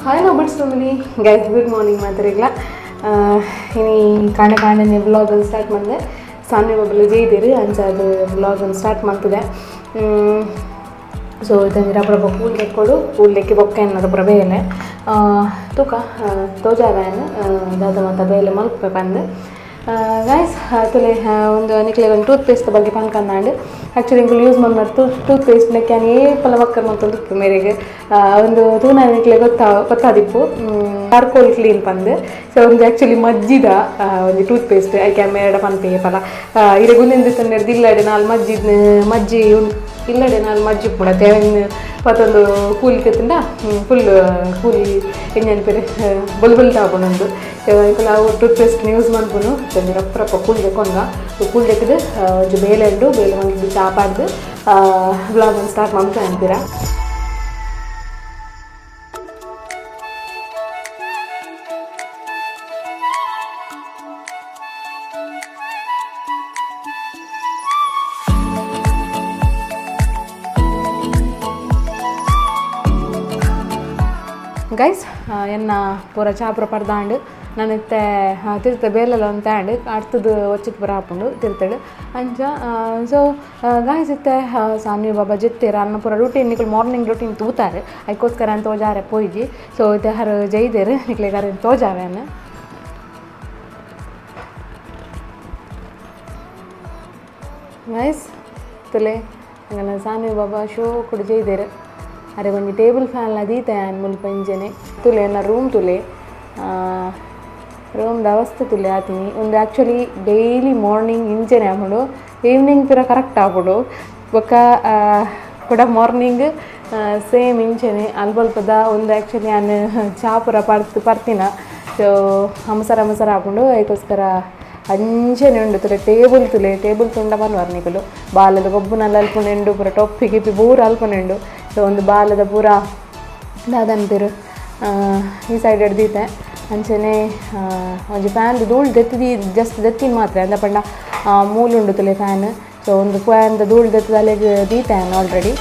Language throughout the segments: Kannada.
Hi Roberts family guys good morning ಮಾತಾರಿಲ್ಲ ಇನಿ ಕಾಣೆ ವ್ಲಾಗ್ ಸ್ಟಾರ್ಟ್ ಮಾಡಿದೆ ಸಾನ್ವಿ ಒಬ್ಬಳು ಜೈದಿರಿ ಅಂಚದು ವ್ಲಾಗ್ ಸ್ಟಾರ್ಟ್ ಮಾಡ್ತಿದೆ ಸೊ ಇದಂದ್ರೆ ಅಪ್ರಭ ಕೂಲ್ ತೆಕ್ಕೊಡು ಕೂಲ್ ತೆಕ್ಕಿ ಬೊಕ್ಕ ಏನಾದ್ರು ಬೇಲೆ ತೂಕ ತೋಜಾವೇನು ದಾದ ಮತ್ತು ಬೇಲೆ ಮಲ್ಪೆ ಬಂದು ಗೈಸ್ ತುಲೆ ಒಂದು ನಿಕ್ಲೆ ಒಂದು ಟೂತ್ ಪೇಸ್ಟ್ ಬಗ್ಗೆ ಪನ್ಕಂದಾಂಡು ಆ್ಯಕ್ಚುಲಿ ಇಂಕುಲು ಯೂಸ್ ಮಾಡಿ ಟೂತ್ ಪೇಸ್ಟ್ ಲೆಕ್ಕ ಏಪಲ ಒಕ್ಕರ್ ಮತ್ತೊಂದು ಮೇರೆಗೆ ಒಂದು ತೂನ ನಿಕ್ಲೆ ಗೊತ್ತಾದಿಪ್ಪು ಚಾರ್ಕೋಲ್ ಕ್ಲೀನ್ ಪಂದು ಸೊ ಒಂದು ಆ್ಯಕ್ಚುಲಿ ಮಜ್ಜಿದ ಒಂದು ಟೂತ್ ಪೇಸ್ಟ್ ಐಕೆ ಮೇಡ ಪನ್ಪೆ ಪಲ ಇರ ಗುಂದಿನ ತಂದು ಇಲ್ಲಡೆ ನಾಲ್ ಮಜ್ಜಿ ಇಲ್ಲಡೆ ನಾಲ್ ಮಜ್ಜಿ ಕೂಡ ತೇವನ್ ಮತ್ತೊಂದು ಕೂಲಿ ಕೆತ್ತಿಂದ ಫುಲ್ ಕೂಲಿ ಎಂಜನ್ಪೇರೆ ಬೊಲ್ ತಾಪೊಂಡು ನಾವು ಟೂತ್ ಪೇಸ್ಟ್ ಯೂಸ್ ಮಾಡ್ಬೋದು ತಂದಿರ ಅಪ್ರಪ್ಪ ಕೂಲ್ಗೆ ಕೊಂಗ ಕೂಲ್ ತೆಗೆದು ಒಂಚು ಬೇಲೆ ಉಂಡು ಬೇಲೆ ಒಂದು ಚಾಪಾಡ್ದು ವ್ಲಾಗ್ ಒಂದು ಸ್ಟಾರ್ಟ್ ಮಾಡ್ತಾ ಅಂತೀರಾ ಗೈಸ್ ಎನ್ನ ಪೂರ ಚಾಪುರ ಪಡ್ದಾಂಡು ನಾನು ತಿರ್ತ ಬೇಲೆಲ್ಲ ಒಂದು ತಾಂಡು ಅಡ್ತದು ಒಚ್ಚಿಟ್ಟು ಪೂರ ಹಾಕೊಂಡು ತಿರ್ತಾಡು ಅಂಚ ಸೊ ಗಾಯ್ಸ್ ಇತ್ತೆ ಸಾನ್ವಿ ಬಾಬಾ ಜೆತ್ತೇರ ಅನ್ನ ಪೂರ ರೂಟೀನ್ ನಿಕ್ಲು ಮಾರ್ನಿಂಗ್ ರೂಟೀನ್ ತೂತಾರೆ ಅದಕ್ಕೋಸ್ಕರ ಅಂತ ತೋಜಾರೆ ಪೋಯ್ಜಿ ಸೊ ಇತ್ತೆ ಹರ ಜೈದೇರು ನಿಕ್ಲೆಗಾರ ತೋಜಾವೆ ಅನ್ನ ಗೈಸ್ ತುಲೆ ಹಂಗನ ಸಾನ್ವಿ ಬಾಬಾ ಶೋ ಕೂಡ ಜೈದೇರು ಅರೆ ಒಂದು ಟೇಬಲ್ ಫ್ಯಾನ್ಲ ದೀತೆ ಮುಲ್ಪ ಇಂಜನೆ ತುಲೆ ನನ್ನ ರೂಮ್ ತುಲೆ ರೂಮ್ದ ಅವಸ್ಥೆ ತುಲೆ ಆತೀನಿ ಒಂದು ಆ್ಯಕ್ಚುಲಿ ಡೈಲಿ ಮಾರ್ನಿಂಗ್ ಇಂಜನೆ ಆಗ್ಬಿಡು ಈವ್ನಿಂಗ್ ಪೂರ ಕರೆಕ್ಟ್ ಆಗ್ಬಿಡು ಬೊಕ್ಕ ಕೂಡ ಮಾರ್ನಿಂಗ್ ಸೇಮ್ ಇಂಚನೆ ಅಲ್ಬಲ್ಪದ ಒಂದು ಆ್ಯಕ್ಚುಲಿ ನಾನು ಚಾ ಪೂರ ಪರ್ತಿನ ಸೊ ಹಮಸರ ಹಾಕೊಂಡು ಅದಕ್ಕೋಸ್ಕರ ಅಂಚನೆ ಉಂಡು ತುಲೆ ಟೇಬಲ್ ತುಂಡ ಬನ್ವರ್ನಿಗಳು ಬಾಲದ ಗೊಬ್ಬುನಲ್ಲಿ ಅಲ್ಪುಂಡು ಪೂರ ಟೊಪ್ಪಿ ಗಿಪ್ಪಿ ಪೂರ ಅಲ್ಪುಂಡು ಸೊ ಒಂದು ಬಾಲದ ಪೂರ ದಾದನ್ಪಿರು ಈ ಸೈಡ್ ಹಿಡ್ದೀತೆ ಅಂಚನೆ ಒಂದು ಫ್ಯಾನ್ದು ಧೂಳು ಜಸ್ಟ್ ದೆತ್ತಿನ ಮಾತ್ರ ಅಂದ ಪಂಡ ಮೂಲುಂಡು ತುಲೆ ಫ್ಯಾನ್ ಸೊ ಒಂದು ಫ್ಯಾನ್ದು ಧೂಳು ದೆತ್ತದ ಅಲ್ಲಿಗೆ ದೀತೆ ಆಲ್ರೆಡಿ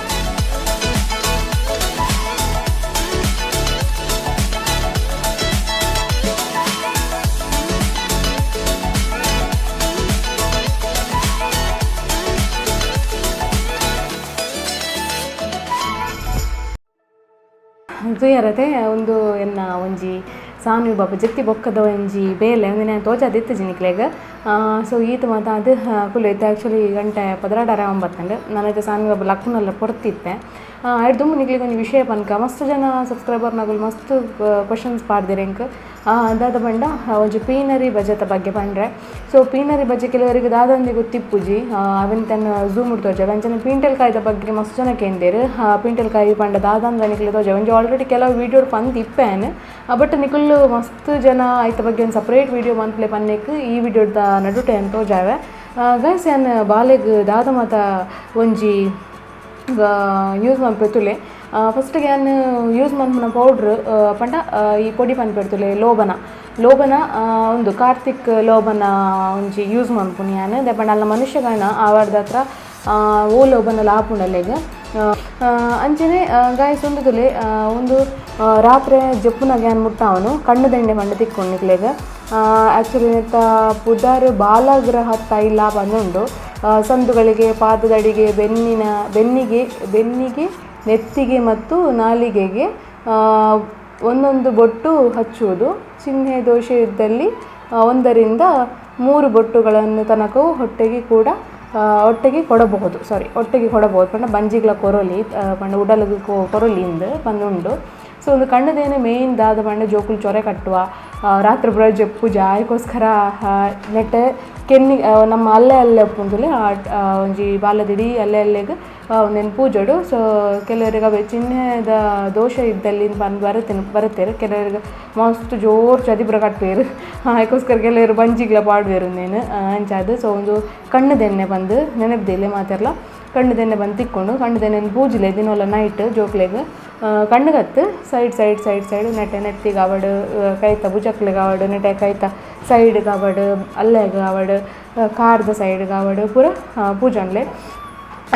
ತುಯರತೆ ಒಂದು ಎನ್ನ ಒಂಜಿ ಸಾನ್ವಿ ಬಾಬಾ ಜೆತ್ತಿ ಬೊಕ್ಕದ ಒಂಜಿ ಬೇಲೆ ಅಂದರೆ ನಾನು ತೋಜಾದಿತ್ತು ಜಿನಿಕ್ಲೆಗೆ ಸೊ ಈತ ಮತ್ತು ಅದು ಕುಲು ಇತ್ತು ಆ್ಯಕ್ಚುಲಿ ಗಂಟೆ 12:09 ನಾನೈತೆ ಸಾನ್ವಿ ಬಾಬಾ ಲಕ್ನಲ್ಲ ಪೊರ್ತಿತ್ತೆ ಆಯ್ತು ತುಂಬ ನಿಕ್ಲಿಗೆ ಒಂದು ವಿಷಯ ಪನ್ಕ ಮಸ್ತ್ ಜನ ಸಬ್ಸ್ಕ್ರೈಬರ್ನಾಗಲು ಮಸ್ತ್ ಕ್ವಶನ್ಸ್ ಪಾಡ್ದಿರಿ ಇಂಕ ಅದಾದ ಬಂಡ ಒಂಜಿ ಪೀನರಿ ಬಜೆತ ಬಗ್ಗೆ ಪಂಡ್ರೆ ಸೊ ಪೀನರಿ ಬಜೆ ಕೆಲವರಿಗೆ ದಾದಂದಿ ಗೊತ್ತಿಪ್ಪುಜಿ ಅವನ್ ತನ್ನ ಝೂಮ್ ತೋಜ ಅಂಚನೆ ಪೀಂಟಲ್ ಕಾಯ್ದ ಬಗ್ಗೆ ಮಸ್ತ್ ಜನ ಕೇಂದೇರು ಪೀಂಟಲ್ ಕಾಯಿ ಪಂಡ ದಾದಂದ ನಿಕ್ಲೆ ತೋಜ ಒಂಜಿ ಆಲ್ರೆಡಿ ಕೆಲವು ವೀಡಿಯೋ ಪಂದು ಇಪ್ಪೇನು ಬಟ್ ನಿಕುಲ್ಲು ಮಸ್ತ್ ಜನ ಆಯ್ತ ಬಗ್ಗೆ ಒಂದು ಸಪ್ರೇಟ್ ವೀಡಿಯೋ ಮಂತ್ಲೆ ಪನ್ನೆಕ್ ಈ ವಿಡಿಯೋದ ನಡುಟೆ ಅಂತ ತೋಜಾವೆ ಗೈಸ್ ಏನು ಬಾಲೆಗ್ ದಾದ ಮಾತ ಒಂಜಿ ಯೂಸ್ ಮಾಡ್ಬೇತುಲೆ ಫಸ್ಟಿಗೆ ನಾನು ಯೂಸ್ ಮಾಡ್ನ ಪೌಡ್ರ್ ಪಂಡ ಈ ಪೊಡಿ ಪನ್ಪೆಡ್ತುಲೆ ಲೋಬನ ಒಂದು ಕಾರ್ತಿಕ್ ಲೋಬನ ಒಂಜಿ ಯೂಸ್ ಮಾಡ್ಪುನಿ ನಾನು ದೆಪಂಡ ಅಲ್ಲ ಮನುಷ್ಯಗಳನ್ನ ಆವಾರ್ದ ಹತ್ರ ಓ ಲೋಬನಲ್ಲಿ ಆಪುಂಡಲ್ಲೆಗ ಅಂಚನೆ ಗಾಯಸ್ ಒಂದು ತುಲೆ ಒಂದು ರಾತ್ರಿ ಜಪ್ಪುನಾಗೆ ನಾನು ಮುಟ್ಟಾವನು ಕಣ್ಣು ದಂಡೆ ಮಂಡ ತಿಕ್ಕೊಂಡಿಕ್ಲೆಗ ಆ್ಯಕ್ಚುಲಿ ನೆತ್ತ ಪುದಾರ್ ಬಾಲಗ್ರಹ ತೈಲ ಬಂದುಂಡು ಸಂದುಗಳಿಗೆ ಪಾದದಡಿಗೆ ಬೆನ್ನಿಗೆ ನೆತ್ತಿಗೆ ಮತ್ತು ನಾಲಿಗೆಗೆ ಒಂದೊಂದು ಬೊಟ್ಟು ಹಚ್ಚುವುದು ಚಿಹ್ನೆ ದೋಷ ಇದ್ದಲ್ಲಿ 1 ರಿಂದ 3 ಬೊಟ್ಟುಗಳನ್ನು ತನಕವೂ ಒಟ್ಟಿಗೆ ಕೊಡಬಹುದು ಪಂಡ ಬಂಜಿಗ್ಲ ಕೊರೊಲಿ ಪಂಡ ಉಡಲಗು ಕೊರೊಲಿಂದ ಬಂದುಂಡು ಸೊ ಒಂದು ಕಣ್ಣದೇನೆ ಮೇಯ್ನ್ ದಾದ ಪಂಡ ಜೋಕುಲು ಚೊರೆ ಕಟ್ಟುವ ರಾತ್ರಿ ಬ್ರಜ್ ಪೂಜೆ ಅದಕ್ಕೋಸ್ಕರ ನೆಟ್ಟೆ ಕೆನ್ನಿ ನಮ್ಮ ಅಲ್ಲೇ ಉಪ್ಪುಂದುಲೆ ಒಂಜಿ ಬಾಲದಿಡಿ ಅಲ್ಲೆಗೆ ಒಂದೇನು ಪೂಜೋಡು ಸೊ ಕೆಲವರಿಗೆ ಅವೆ ಚಿಹ್ನೆದ ದೋಷ ಇದ್ದಲ್ಲಿ ಬರುತ್ತೇರು ಕೆಲವರಿಗೆ ಮಸ್ತ್ ಜೋರು ಚದಿಬ್ರ ಕಟ್ಬೇರು ಅದಕ್ಕೋಸ್ಕರ ಕೆಲವರು ಬಂಜಿಗ್ಲ ಪಾಡ್ಬೇರು ನೇನು ಅಂಚಾದು ಸೊ ಒಂದು ಕಣ್ಣದೆಣ್ಣೆ ಬಂದು ನೆನಪದಿಲ್ಲ ಮಾತಾರಲ್ಲ ಕಣ್ಣದೆಣ್ಣೆ ಬಂದು ತಿಕ್ಕೊಂಡು ಕಣ್ಣದೆಣ್ಣೆ ಪೂಜಿಲೆ ದಿನವಲ್ಲ ನೈಟ್ ಜೋಕ್ಲೆಗೆ ಕಣ್ಣಗತ್ತು ಸೈಡ್ ನೆಟ್ಟಿಗೆ ಅವಡು ಕೈತ ಭುಜಕ್ಲೆಗೆ ಅವಡು ನೆಟ್ಟೆ ಕೈತ ಸೈಡ್ಗೆ ಅವಡು ಅಲ್ಲೆಗೆ ಅವಡು ಕಾರ್ದ ಸೈಡ್ಗೆ ಅವಡು ಪೂರ ಪೂಜನ್ಲೆ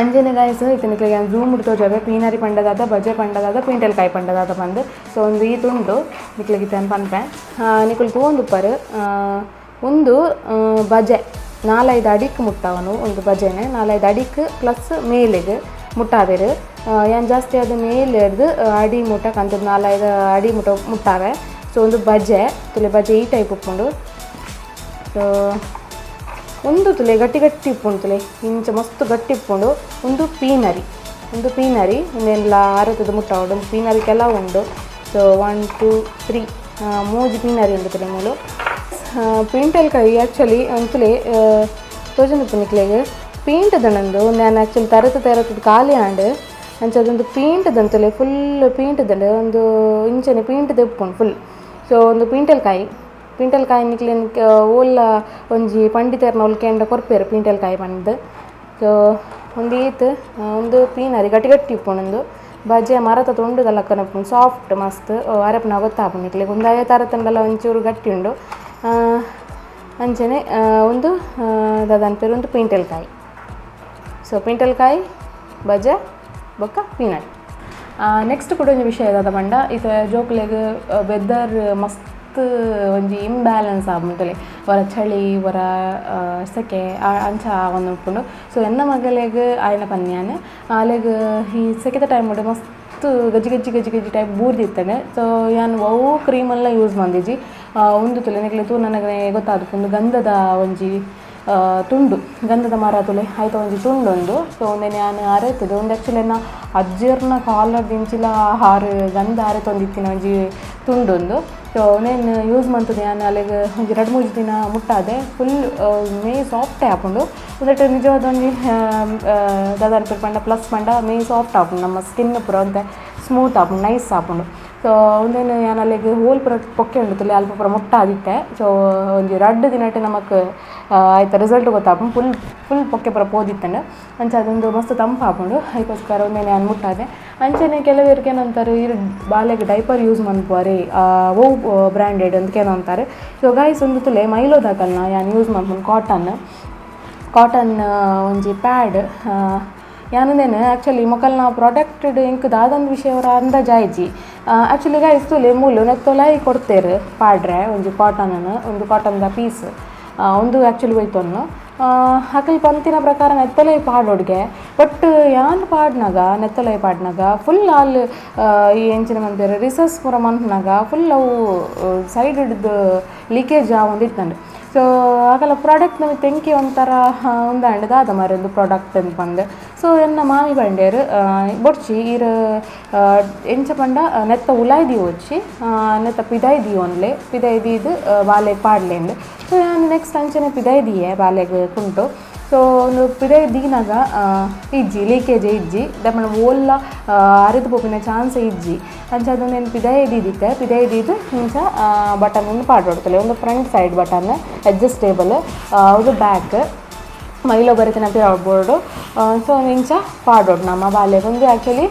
ಅಂಜನೆ ಗಾಯಸ್ ಇತನಿಕ್ಲಿಗೆ ಝೂಮ್ ತೋಜಾವೆ ಪೀನರಿ ಪಂಡದಾದ ಬಜೆ ಪಂಡದಾದ ಪೀಂಟಲ್ ಕಾಯಿ ಪಂಡದಾದ ಬಂದು ಸೊ ಒಂದು ಈ ತುಂಡು ನಿಕ್ಲಿಗೆ ಇತ್ತನ್ನು ಪನ್ಪೆ ನಿಕ್ಕಳು ತೊಗೊಂಡುಪ್ಪರು ಒಂದು ಬಜೆ 4-5 ಅಡಿಗೆ ಮುಟ್ಟಾವನು ಒಂದು ಬಜೆನೆ 4-5 ಅಡಿಗೆ ಪ್ಲಸ್ ಮೇಲೆಗೆ ಮುಟ್ಟಾವೆರು ಏನು ಜಾಸ್ತಿ ಅದು ಮೇಲೆ ಹಿಡ್ದು ಅಡಿ ಮುಟ್ಟಕ್ಕೆ ಅಂಥದ್ದು 4-5 ಅಡಿ ಮುಟ್ಟಾವೆ ಸೊ ಒಂದು ಬಜೆ ತುಲೆ ಬಜೆ ಈ ಟೈಪ್ ಉಪ್ಕೊಂಡು ಸೊ ಒಂದು ತುಲೆ ಗಟ್ಟಿ ಉಪ್ಕೊಂಡು ತುಲೆ ಇಂಚ ಮಸ್ತ್ ಗಟ್ಟಿ ಉಪ್ಕೊಂಡು ಒಂದು ಪೀನರಿ ಇನ್ನೆಲ್ಲ ಆರತದ ಮುಟ್ಟಾವಡು ಒಂದು ಪೀನರಿಗೆಲ್ಲ ಉಂಡು ಸೊ 1 2 3 ಮೂಜಿ ಪೀನರಿ ಉಂಡು ತುಲೆ ಮೂಲು ಪೀಂಟಲ್ ಕಾಯಿ ಆ್ಯಕ್ಚುಲಿ ಅಂತಲೇ ತೋಜನಪ್ಪ ನಿಕ್ಲೆಗೆ ಪೀಂಟದನಂದು ನಾನು ಆ್ಯಕ್ಚುಲಿ ತರತದ ಖಾಲಿ ಆಂಡು ಅಂಚದೊಂದು ಪೀಂಟದಂತಲೇ ಫುಲ್ ಪೀಂಟದಂಡು ಒಂದು ಇಂಚನೆ ಪೀಂಟದ ಉಪ್ಕೊಂಡು ಫುಲ್ ಸೊ ಒಂದು ಪೀಂಟಲ್ ಕಾಯಿ ನಿಕ್ಲೆ ಓಲ್ಲ ಒಂಜಿ ಪಂಡಿತರ್ನ ಒಲ್ಕೆಂಡ ಕೊರ್ಪೇರು ಪೀಂಟಲ್ ಕಾಯಿ ಪಂಡ್ ಸೊ ಒಂದು ಈತು ಒಂದು ಪೀನರಿ ಗಟ್ಟಿ ಉಪ್ಪುಂಡು ಬಜೆ ಮರದ ತೊಂಡುದಲ್ಲ ಕನಪುಂಡು ಸಾಫ್ಟ್ ಮಸ್ತ್ ಅರೆಪನ ಗೊತ್ತಾಪುಂಡು ನಿಕ್ಲೆ ಒಂದು ತರತಂಡಲ್ಲ ಒಂಚೂರು ಗಟ್ಟಿ ಉಂಡು ಅಂಚನೆ ಒಂದು ದಾದನ ಪೇರು ಒಂದು ಪೀಂಟಲ್ ಕಾಯಿ ಸೊ ಪೀಂಟಲ್ ಕಾಯಿ ಬಜೆ ಬೊಕ್ಕ ಪೀನರಿ ನೆಕ್ಸ್ಟ್ ಕೂಡ ಒಂದು ವಿಷಯ ದಾದ ಪಂಡ ಇದು ಜೋಕ್ಲೆಗ್ ವೆದರ್ ಮಸ್ತ್ ಒಂಜಿ ಇಂಬ್ಯಾಲೆನ್ಸ್ ಆಗುಂಟಲೆ ವರ ಚಳಿ ವರ ಸೆಕೆ ಅಂಚ ಒಂದು ಉಂಟು ಸೊ ಎನ್ನ ಮಗಲೆಗ್ ಆಯ್ನ ಪನ್ಯಾನೆ ಅಲೆಗ್ ಈ ಸೆಕೆದ ಟೈಮ್ ಮಸ್ತ್ ಗಜ್ಜಿ ಟೈಪ್ ಬೂರ್ದಿತ್ತಾನೆ ಸೊ ನಾನು ಅವು ಕ್ರೀಮೆಲ್ಲ ಯೂಸ್ ಮಾಡಿಜಿ ಒಂದು ತುಲೆ ನೆಕ್ಲೆ ತೂ ನನಗೆ ಗೊತ್ತಾದಕ್ಕೆ ಒಂದು ಗಂಧದ ಒಂಜಿ ತುಂಡು ಗಂಧದ ಮರ ತುಲೆ ಆಯ್ತು ಒಂಜಿ ತುಂಡು ಒಂದು ಸೊ ಒಂದೇ ನಾನು ಅರೆತದೆ ಒಂದು ಆ್ಯಕ್ಚುಲಿ ನಾ ಅಜ್ಜರ್ನ ಕಾಲರ್ ದಿಂಚಿಲ ಗಂಧ ಅರೆತೊಂದಿತ್ತಿನ ಒಂಜಿ ತುಂಡೊಂದು ಸೊ ನೇನು ಯೂಸ್ ಮಾಡ್ತದೆ ನಾನು ಅಲ್ಲಿಗೆ ಒಂದು 2-3 ದಿನ ಮುಟ್ಟಾದೆ ಫುಲ್ ಮೇ ಸಾಫ್ಟೇ ಹಾಕೊಂಡು ಒಂದಟ್ಟು ನಿಜವಾದ ಒಂದು ದಾದಾನ ಪೇರು ಪಂಡ ಪ್ಲಸ್ ಪಂಡ ಮೇ ಸಾಫ್ಟ್ ಹಾಕೊಂಡು ನಮ್ಮ ಸ್ಕಿನ್ ಪುರ ಅಂತ ಸ್ಮೂತ್ ಹಾಕೊಂಡು ನೈಸ್ ಹಾಕೊಂಡು ಸೊ ಒಂದೇನು ನಾನು ಅಲ್ಲಿಗೆ ಹೋಲ್ ಪುರ ಪೊಕ್ಕೆ ಉಂಡುತ್ತಲೆ ಅಲ್ಪ ಪುರ ಮುಟ್ಟಾದಿತ್ತೆ ಸೊ ಒಂದು 2 ದಿನಕ್ಕೆ ನಮಗೆ ಆಯ್ತು ರಿಸಲ್ಟ್ ಗೊತ್ತಾಪುಂಡು ಫುಲ್ ಪೊಕ್ಕೆ ಪುರ ಪೋದಿತ್ತಂಡು ಅಂಚೆ ಅದೊಂದು ಮಸ್ತ್ ತಂಪು ಹಾಕೊಂಡು ಅದಕ್ಕೋಸ್ಕರ ಒಂದೇನೆ ನಾನು ಮುಟ್ಟಾದೆ ಅಂಚನೆ ಕೆಲವರಿಗೆ ಏನಂತಾರೆ ಇರು ಬಾಲೆಗೆ ಡೈಪರ್ ಯೂಸ್ ಮಾಡ್ಬೋರಿ ಓ ಬ್ರ್ಯಾಂಡೆಡ್ ಅಂತ ಏನಂತಾರೆ ಸೊ ಗಾಯ್ಸ್ ಒಂದು ತುಲೆ ಮೈಲೋದಾಕಲ್ನ ನಾನು ಯೂಸ್ ಮಾಡ್ಕೊಂಡು ಕಾಟನ್ ಒಂಜಿ ಪ್ಯಾಡ್ ಯಾನಂದೇನು ಆ್ಯಕ್ಚುಲಿ ಮೊಕಲ್ನ ಪ್ರಾಡಕ್ಟೆಡ್ ಇಂಕ್ ದಾದಂದು ವಿಷಯ ಅವರ ಅಂದಾಜಾಯ್ಜಿ ಆ್ಯಕ್ಚುಲಿ ಗಾಯ್ಸ್ ತುಲೆ ಮೂಲು ನೆತ್ತೊಲೈ ಕೊಡ್ತೇರು ಪಾಡ್ರೆ ಒಂಜಿ ಒಂದು ಕಾಟನ್ದ ಪೀಸ್ ಒಂದು ಆ್ಯಕ್ಚುಲಿ ಹೋಯ್ತೊನ್ನು ಹಕಲ್ ಪಂತಿನ ಪ್ರಕಾರ ನೆತ್ತಲೈ ಪಾಡೋಡ್ಗೆ ಬಟ್ ಯಾನ್ ನೆತ್ತಲೈ ಫುಲ್ ಅಲ್ಲಿ ಈ ಎಂಚಿನ ಮಂದಿರ ರಿಸರ್ಚ್ ಪುರ ಮಂತ್ನಾಗ ಫುಲ್ ಅವು ಸೈಡ್ ಹಿಡಿದು ಲೀಕೇಜ್ ಒಂದಿತ್ತಂಡು ಸೊ ಆಗಲ್ಲ ಪ್ರಾಡಕ್ಟ್ ನಮಗೆ ತೆಂಕಿ ಒಂಥರ ಒಂದಾಂಡು ದಾದ ಮಾರಿ ಒಂದು ಪ್ರಾಡಕ್ಟ್ ಅಂತ ಬಂದು ಸೊ ಎನ್ನ ಮಾಮಿ ಬಂಡೇರು ಬೊಡ್ಚಿ ಈರು ಎಂಚ ಪಂಡ ನೆತ್ತ ಉಲಾಯ್ದಿ వచ్చి ನೆತ್ತ ಪಿದಾಯ್ದಿ ಒನ್ಲೆ ಪಿದಾಯ್ದಿದು ಬಾಲೆ ಪಾಡ್ಲೆಂಡು ಸೊ ನಾನು ನೆಕ್ಸ್ಟ್ ಅಂಚನೆ ಪಿದಾಯ್ದಿಯೇ ಬಾಲೆಗೆ ಕುಂಟು ಸೊ ಒಂದು ಪಿದಾಯ್ ದೀನಾಗ ಇಜ್ಜಿ ಲೀಕೇಜ್ ಇಜ್ಜಿ ದಪ್ಪನ ಓಲ್ಲ ಅರಿದು ಪೋಪಿನ ಚಾನ್ಸ್ ಇಜ್ಜಿ ಅಂಚೆ ಅದೊಂದೇನು ಪಿದಾಯ್ದಿದ್ದು ಇಂಚ ಬಟನ್ ಒಂದು ಪಾಡೋಡ್ತಲೆ ಒಂದು ಫ್ರಂಟ್ ಸೈಡ್ ಬಟನ್ ಅಡ್ಜಸ್ಟೇಬಲ್ ಒಂದು ಬ್ಯಾಕ್ ಮೈಲೋ ಬರೀತಿನ ಬೋರ್ಡು ಸೊ ಇಂಚ ಪಾಡೋಡು ನಮ್ಮ ಬಾಲ್ಯ ಒಂದು ಆ್ಯಕ್ಚುಲಿ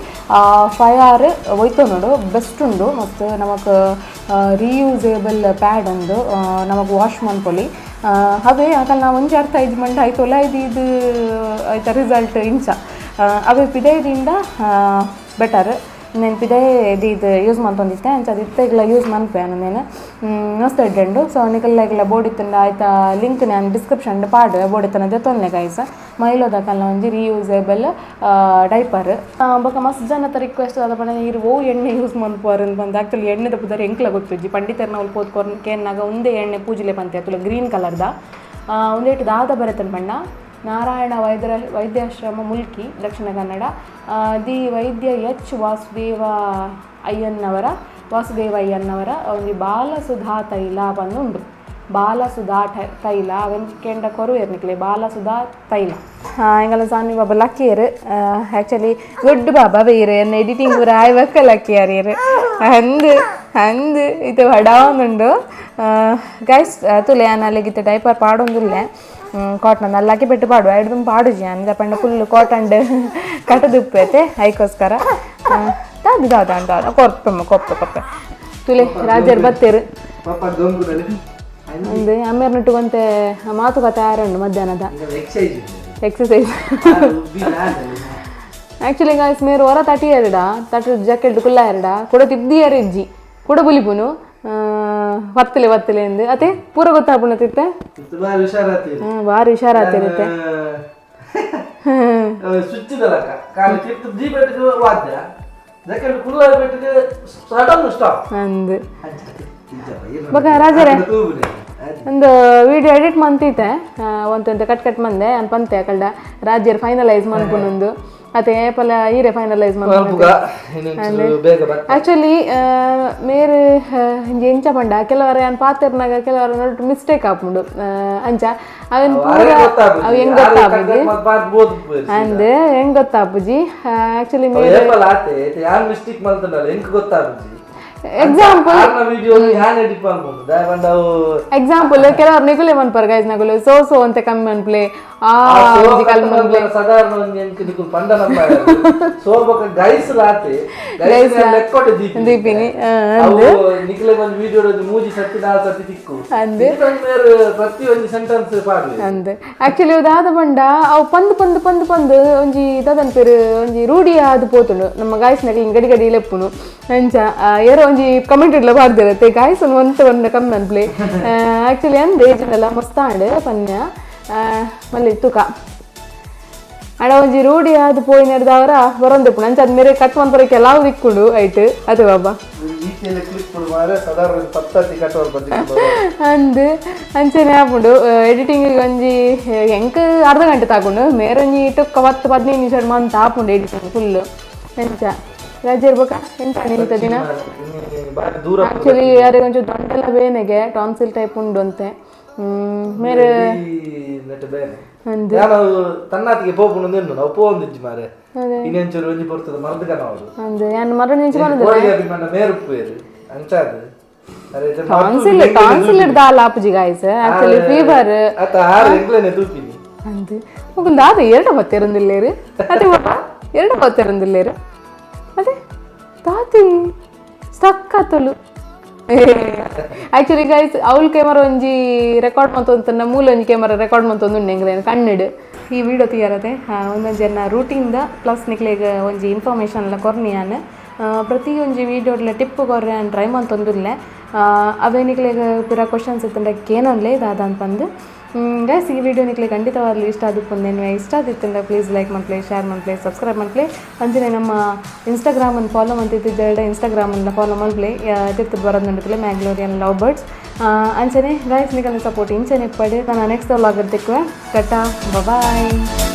5 hour ಒಯ್ತು ನೋಡು ಬೆಸ್ಟ್ ಉಂಡು ಮತ್ತು ನಮಗೆ ರೀಯೂಸೇಬಲ್ ಪ್ಯಾಡ್ ಒಂದು ನಮಗೆ ವಾಶ್ ಮಾಡ್ಕೊಳ್ಳಿ ಅವೇ ಯಾಕಂದ್ರೆ ನಾವು ಒಂಜಿ ಅರ್ಥ ಇದು ಮಂಡ ಆಯ್ತು ಒಲ ಇದು ಆಯ್ತಾ ರಿಸಲ್ಟ್ ಇಂಚ ಅವೇ ಪಿದೆಯಿಂದ ಬೆಟರ್ ನೆನಪಿದೆ ಇದು ಯೂಸ್ ಮಾಡ್ತೊಂದಿತ್ತೆ ಅಂಚ ಅದು ಇತ್ತೆಗ್ಲ ಯೂಸ್ ಮಾಡ್ಪೆ ನಾನು ಮಸ್ತ್ ಇಡ್ಡೆಂಡು ಸೊ ನಿಕಲ್ಲೆಗ್ಲ ಬೋಡಿತ್ತಂಡ ಆಯ್ತಾ ಲಿಂಕ್ ನಾನು ಡಿಸ್ಕ್ರಿಪ್ಷನ್ ಪಾಡು ಬೋಡಿತ್ತನ ಜೊತ್ತೊನ್ನೆ ಗೈಸ್ ಮೈಲೋದಕಲ್ಲ ಒಂಜಿ ರೀಯೂಸೇಬಲ್ ಡೈಪರ್ ಬೊಕ ಮಸ್ತ್ ಜನತ ರಿಕ್ವೆಸ್ಟ್ ಆದ ಪಂಡ ನೀರು ಓ ಎಣ್ಣೆ ಯೂಸ್ ಮಾಡ್ಪೋರು ಅಂತ ಬಂದು ಆ್ಯಕ್ಚುಲಿ ಎಣ್ಣೆದ ಪುದರ್ ಎಂಕ್ಲ ಗೊತ್ತಿಜ್ಜಿ ಪಂಡಿತರ್ನ ಅವ್ರು ಪೋದ್ಕೊರ್ ಕೇನ್ನಾಗ ಒಂದೇ ಎಣ್ಣೆ ಪೂಜೆಲೆ ಪಂತೆ ಅತುಲ ಗ್ರೀನ್ ಕಲರ್ದ ಒಂದೇಟು ದಾದ ಬರತ್ತನ್ ಪಂಡ ನಾರಾಯಣ ವೈದ್ಯಾಶ್ರಮ ಮುಲ್ಕಿ ದಕ್ಷಿಣ ಕನ್ನಡ ದಿ ವೈದ್ಯ ಎಚ್ ವಾಸುದೇವ ಅಯ್ಯನ್ನವರ ಒಂದು ಬಾಲಸುಧಾ ತೈಲ ಬಂದು ಉಂಟು ಬಾಲಸುಧಾ ತೈಲ ವೆಂಕೆಂಡ ಕೊರುವೆರ್ನಿಕ್ಲೆ ಬಾಲಸುಧಾ ತೈಲ ಎಂಗಲ ಸಾನ್ವಿ ಬಾಬಾ ಲಕ್ಕಿಯರು ಆ್ಯಕ್ಚುಲಿ ಗುಡ್ ಬಾಬಾ ಬೇರೆ ಎನ್ನ ಎಡಿಟಿಂಗ್ ಪೂರ ಆಯ್ವಕ್ಕ ಲಕ್ಕಿಯರು ಅಂದು ಇದು ಹಡಾವೊಂದುಂಡು ಗೈಸ್ ತುಲೆ ಅಲ್ಲಿಗಿತ್ತು ಡೈಪರ್ ಪಾಡೊಂದುಲ್ಲೆ ಕಾಟನ್ ಅಲ್ಲಾಕಿ ಪೆಟ್ಟು ಪಾಡು ಐಡ್ದು ಪಾಡು ಅಂದ ಪಂಡ ಫುಲ್ ಕಾಟನ್ ಕಟ್ಟದುಪ್ಪೈತೆ ಅದಕ್ಕೋಸ್ಕರ ದಾದ ಕೊಪ್ಪೆ ತುಲೆ ರಾಜರು ಬತ್ತೇರು ಒಂದು ಅಮ್ಮೇರ್ ನಟ್ಟುವಂತೆ ಮಾತುಕತೆ ಆರಂಡು ಮಧ್ಯಾಹ್ನದ एक्सरसाइज ಆ್ಯಕ್ಚುಲಿ ಗಾಯ್ಸ್ ಮೇರು ಹೊರ ತಟಿ ಎರಡ ತಟ್ಟು ಜಾಕೆಟ್ ಕುಲ್ಲ ಎರಡ ಕೂಡ ತಿದ್ದಿಯಾರ ಇಜ್ಜಿ ಕೂಡ ಬುಲಿಪುನು ವತ್ತಲೆ ಎಂದು ಅದೇ ಪೂರ ಗೊತ್ತಾಗ್ಬಿಡತ್ತೆ ಭಾರಿ ಹುಷಾರಾತಿರುತ್ತೆ ಅಂದು ಬೊಕ ರಾಜರೇ ಒಂದು ವಿಡಿಯೋ ಎಡಿಟ್ ಮಂತೈತೆ ಒಂತ ಕಟ್ ಮಂದೆ ಅನ್ ಪಂತೆ ಕಳ್ಳ ರಾಜ್ಯರ್ ಫೈನಲೈಸ್ ಮನ್ಪುನೊಂದು ಅದೇ ಪಲ ಈರೆ ಫೈನಲೈಸ್ ಆ್ಯಕ್ಚುಲಿ ಮೇರೆ ಎಂಚ ಪಂಡ ಕೆಲವರ ನಾನು ಪಾತಿರ್ನಾಗ ಕೆಲವರ ನೋಡ್ ಮಿಸ್ಟೇಕ್ ಆಪುಂಡು ಅಂಚ ಅವನ್ ಪೂರ ಅವು ಹೆಂಗ್ ಗೊತ್ತಾಪುಜಿ ಅಂದೆ ಹೆಂಗ್ ಗೊತ್ತಾಪುಜಿ ಆ್ಯಕ್ಚುಲಿ ಮೇರೆ ಎಕ್ಸಾಂಪಲ್ ಕೆಲವರು ನಿಗುಲೆ ಮನ್ಪರ್ ಗೈಸ್ ನಗುಲು ಸೋ ಅಂತ ಕಮ್ಮಿ ಮನ್ಪ್ಲೆ ಸಾಧಾರಣ ದೀಪಿನಿ ಆಕ್ಚುಲಿ ಅದಾದ ಬಂಡ ಅವು ಪಂದು ಒಂಜಿ ದದನ್ ಪೇರು ಒಂಜಿ ರೂಢಿ ಆದ್ ಪೋತುಂಡು ನಮ್ಮ ಗಾಯ್ಸ್ ನಗಲಿ ಗಡಿ ಗಡಿ ಲೆಪ್ಪುನು ಅಂಚ ಏರೋ ಒಂಜಿ ಕಮೆಂಟ್ ಇಡ್ಲ ಬಾರ್ದಿರತ್ತೆ ಗಾಯ್ಸ್ ಒಂದು ಕಮ್ಮಿ ಅನ್ಪ್ಲೆ ಆಕ್ಚುಲಿ ಅಂದೆ ಏಜೆಲ್ಲ ಮಸ್ತಾಂಡ್ ಪನ್ಯ ಮಲ್ಲಿ ತುಕ ಅಡ ಒಂಜಿ ರೂಢಿ ಆದ್ ಪೋಯಿ ನಡೆದವರ ಬರೋಂದೆಪ್ಪು ನಂಚ ಅದ್ ಮೇರೆ ಕಟ್ ಮಂಪರ ಕೆಲವು ದಿಕ್ಕುಂಡು ಐಟ್ ಅದು ಬಾಬಾ ಅಂದು ಅಂಚನೆ ಆಪುಂಡು ಎಡಿಟಿಂಗ್ ಒಂಜಿ ಹೆಂಕ್ ಅರ್ಧ ಗಂಟೆ ತಾಕೊಂಡು ಮೇರೆ ಒಂಜಿ ಟೊಕ್ಕ 10-15 ನಿಮಿಷ ಮಂತ್ ಆಪುಂಡು ಎಡಿಟಿಂಗ್ ಫುಲ್ ಎಂಚ ರಜೆ ಇರ್ಬೇಕ ಎಂತ ನಿಂತ ದಿನ ಆಕ್ಚುಲಿ ಯಾರಿಗೆ ಒಂಚೂರು ದೊಡ್ಡೆಲ್ಲ ಬೇನೆಗೆ ಟಾನ್ಸಿಲ್ ಟೈಪ್ ಉಂಡು ಅಂತೆ ಮೇರೆ ತನ್ನಾತಿಗೆ ಪೋಪುಂಡು ನಿನ್ನು ನಾವು ಪೋಂದಿಜ್ಜಿ ಮಾರೆ ಇನ್ನೆಂಚೂರು ಒಂಜಿ ಪೊರ್ತದ ಮರದಗ ನಾವು ಅಂದೆ ಯಾನ್ ಮರ ನಿಂಚ ಬಂದ ಮೇರುಪ್ಪೇರು ಅಂಚಾದು ಟಾನ್ಸಿಲ್ ಇಡ್ದಾಲ ಆಪುಜಿ ಗಾಯ್ಸ್ ಆಕ್ಚುಲಿ ಫೀವರ್ ಅತ ಆರು ಎಂಗ್ಲೇನೆ ತೂಪಿನಿ ಅಂದೆ ಮುಗುಲ್ ದಾದ ಎರಡು ಬತ್ತಿರಂದಿಲ್ಲೇರು ಅದೇ ಎರಡು ಬತ್ತಿರಂದಿಲ್ಲೇರು ಅದೇ ತಾತಿ ಸ್ಟಕ್ ಆತಲು ಆ್ಯಕ್ಚುಲಿ ಗೈಸ್ ಅವಳ ಕ್ಯಾಮರಾ ಒಂಜಿ ರೆಕಾರ್ಡ್ ಮಂತೊಂದು ಮೂಲ ಒಂಜಿ ಕ್ಯಾಮರಾ ರೆಕಾರ್ಡ್ ಮಂತೊಂದು ಉಂಡು ಕಣ್ಣಿಡು ಈ ವಿಡಿಯೋ ತೀಯರದೆ ಒಂದೊಂದು ಜನ ರೂಟೀನ್ದ ಪ್ಲಸ್ ನಿಕ್ಲೆಗ್ ಒಂಜಿ ಇನ್ಫಾರ್ಮೇಷನ್ ಎಲ್ಲ ಕೊರ್ನಿ ನಾನು ಪ್ರತಿ ಒಂಜಿ ವಿಡಿಯೋಡ್ಲ ಟಿಪ್ ಕೊರ್ರೆ ನಾನು ಟ್ರೈ ಮಂತೊಂದುಲ್ಲೆ ಅವೇ ನಿಕ್ಲೆಗ್ ಪೂರ ಕ್ವಶನ್ಸ್ ಇತ್ತಂಡಕ್ಕೆ ಏನೊಂದ್ಲೆ ಇದಾದ ಅಂತಂದು ಗೈಸ್ ಈ ವಿಡಿಯೋ ನಿಕ್ಲೆ ಖಂಡಿತವಾಗ್ಲೂ ಇಷ್ಟ ಆದಿಪ್ಪಂದೇನು ಇಷ್ಟ ಆದಿತ್ತಂದ್ರೆ ಪ್ಲೀಸ್ ಲೈಕ್ ಮಾಡ್ಲಿ ಶೇರ್ ಮಾಡ್ಲಿ ಸಬ್ಸ್ಕ್ರೈಬ್ ಮಾಡ್ಲಿ ಅಂಚನೆ ನಮ್ಮ ಇನ್ಸ್ಟಾಗ್ರಾಮನ್ನು ಫಾಲೋ ಮಾಡ್ತಿದ್ದ ಇನ್ಸ್ಟಾಗ್ರಾಮನ್ನು ಫಾಲೋ ಮಾಡ್ಲಿ ತಿರ್ತು ಬರೋದು ನೋಡಿದ್ಲೆ ಮ್ಯಾಂಗ್ಲೋರಿಯನ್ ಲವ್ ಬರ್ಡ್ಸ್ ಅಂಚನೆ ಗೈಸ್ ನಿಗನ ಸಪೋರ್ಟ್ ಇಂಚನೆ ಪಡೆ ನಾನು ನೆಕ್ಸ್ಟ್ ವ್ಲಾಗ್ ಇರ್ತಿಕ್ವೆ ಟಾಟಾ ಬಾಯ್.